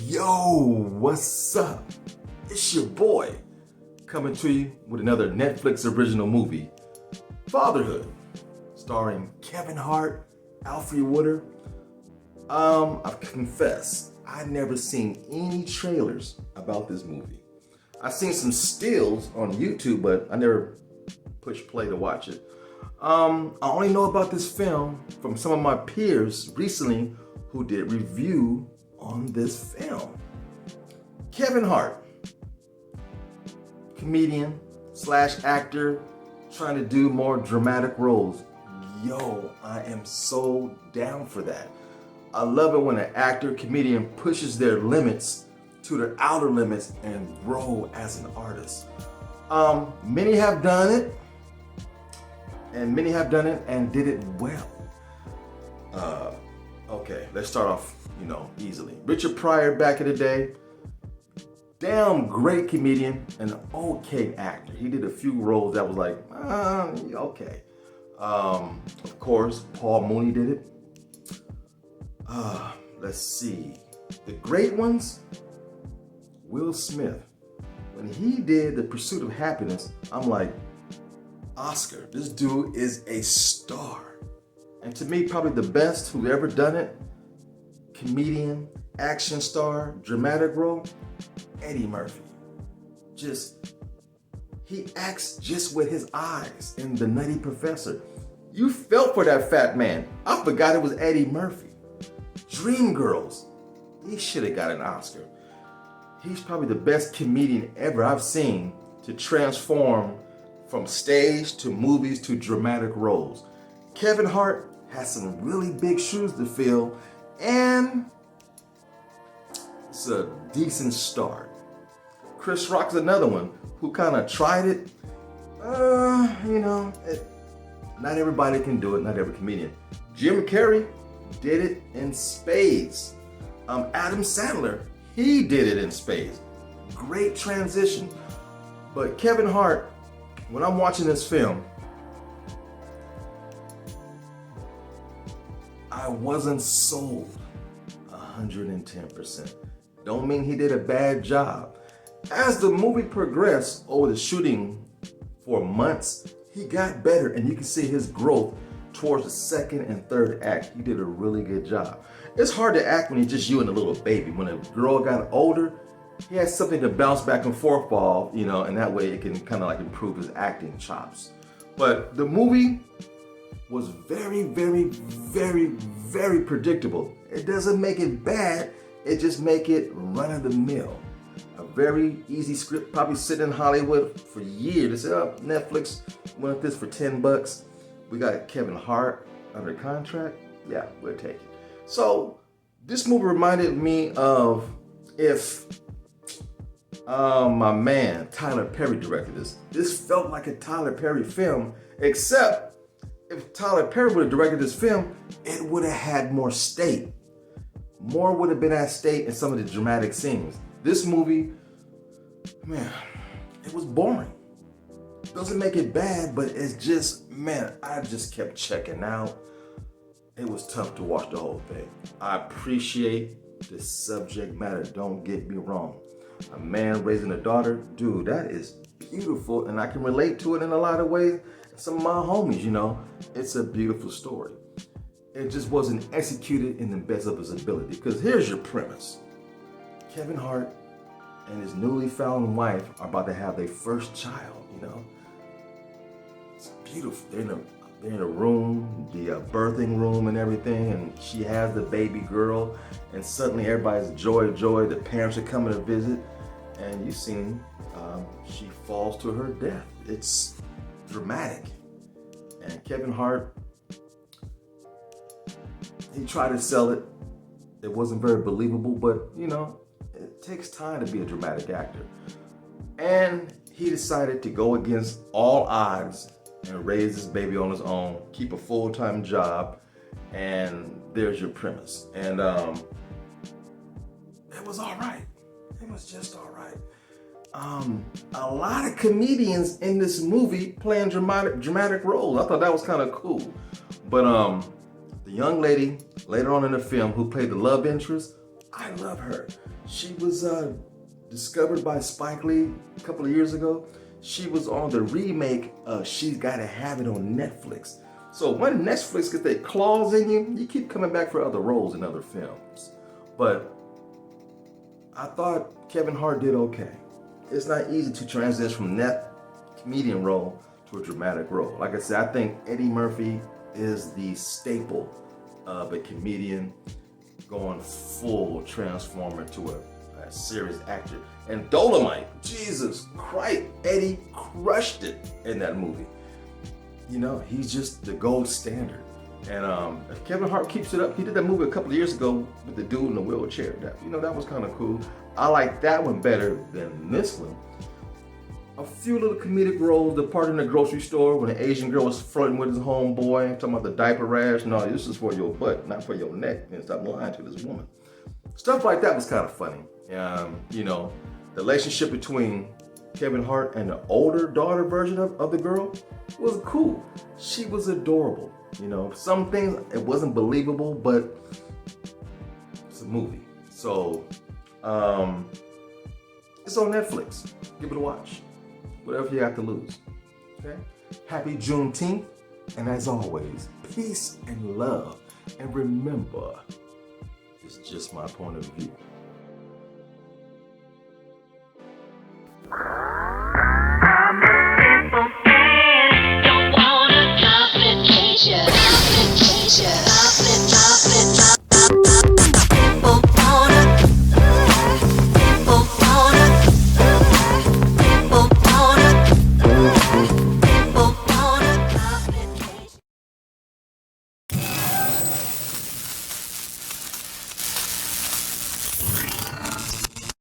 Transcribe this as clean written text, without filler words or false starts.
Yo, what's up? It's your boy coming to you with another Netflix original movie, Fatherhood, starring Kevin Hart, Alfre Woodard. I've confessed, I've never seen any trailers about this movie. I've seen some stills on YouTube, but I never pushed play to watch it. I only know about this film from some of my peers recently who did review on this film. Kevin Hart, comedian / actor, trying to do more dramatic roles. Yo, I am so down for that. I love it when an actor, comedian pushes their limits to their outer limits and grow as an artist. Many have done it, and did it well. Okay, let's start off, easily. Richard Pryor back in the day, damn great comedian and an okay actor. He did a few roles that was like, okay. Of course, Paul Mooney did it. Let's see. The great ones, Will Smith. When he did The Pursuit of Happiness, I'm like, Oscar, this dude is a star. And to me, probably the best who ever done it, comedian, action star, dramatic role, Eddie Murphy. He acts just with his eyes in The Nutty Professor. You felt for that fat man. I forgot it was Eddie Murphy. Dreamgirls, he should have got an Oscar. He's probably the best comedian ever I've seen to transform from stage to movies to dramatic roles. Kevin Hart has some really big shoes to fill, and it's a decent start. Chris Rock's another one who kind of tried it. Not everybody can do it, not every comedian. Jim Carrey did it in spades. Adam Sandler, he did it in spades. Great transition. But Kevin Hart, when I'm watching this film, I wasn't sold 110%. Don't mean he did a bad job. As the movie progressed over the shooting for months, he got better, and you can see his growth towards the second and third act. He did a really good job. It's hard to act when you're just you and a little baby. When a girl got older, he has something to bounce back and forth off, and that way it can kind of like improve his acting chops. But the movie was very, very, very, very predictable. It doesn't make it bad, it just make it run of the mill. A very easy script, probably sitting in Hollywood for years. They said, Netflix wanted this for $10. We got Kevin Hart under contract. Yeah, we'll take it. So this movie reminded me of if my man Tyler Perry directed this. This felt like a Tyler Perry film, except if Tyler Perry would have directed this film, it would have had more state. More would have been at stake in some of the dramatic scenes. This movie, man, it was boring. Doesn't make it bad, but it's just, man, I just kept checking out. It was tough to watch the whole thing. I appreciate the subject matter, don't get me wrong. A man raising a daughter, dude, that is beautiful, and I can relate to it in a lot of ways. Some of my homies, it's a beautiful story. It just wasn't executed in the best of his ability. Because here's your premise. Kevin Hart and his newly found wife are about to have their first child, It's beautiful. They're in a room, the birthing room and everything, and she has the baby girl, and suddenly everybody's joy. The parents are coming to visit, and you've seen she falls to her death. It's dramatic. And Kevin Hart, he tried to sell it. It wasn't very believable, but it takes time to be a dramatic actor. And he decided to go against all odds and raise this baby on his own, keep a full-time job, and there's your premise. And it was all right. It was just all right. A lot of comedians in this movie playing dramatic roles. I thought that was kind of cool. But the young lady later on in the film who played the love interest, I love her. She was discovered by Spike Lee a couple of years ago. She was on the remake of She's Gotta Have It on Netflix. So when Netflix gets their claws in you, you keep coming back for other roles in other films. But I thought Kevin Hart did okay. It's not easy to transition from that comedian role to a dramatic role. Like I said, I think Eddie Murphy is the staple of a comedian going full transformer to a serious actor. And Dolomite, Jesus Christ, Eddie crushed it in that movie. You know, he's just the gold standard. And if Kevin Hart keeps it up, he did that movie a couple of years ago with the dude in the wheelchair. That was kind of cool. I like that one better than this one. A few little comedic roles, the part in the grocery store when the Asian girl was flirting with his homeboy, talking about the diaper rash. No, this is for your butt, not for your neck. And stop lying to this woman. Stuff like that was kind of funny. You know, the relationship between Kevin Hart and the older daughter version of the girl was cool. She was adorable. You know, some things, it wasn't believable, but it's a movie. So, it's on Netflix. Give it a watch. Whatever you have to lose. Okay? Happy Juneteenth. And as always, peace and love. And remember, it's just my point of view.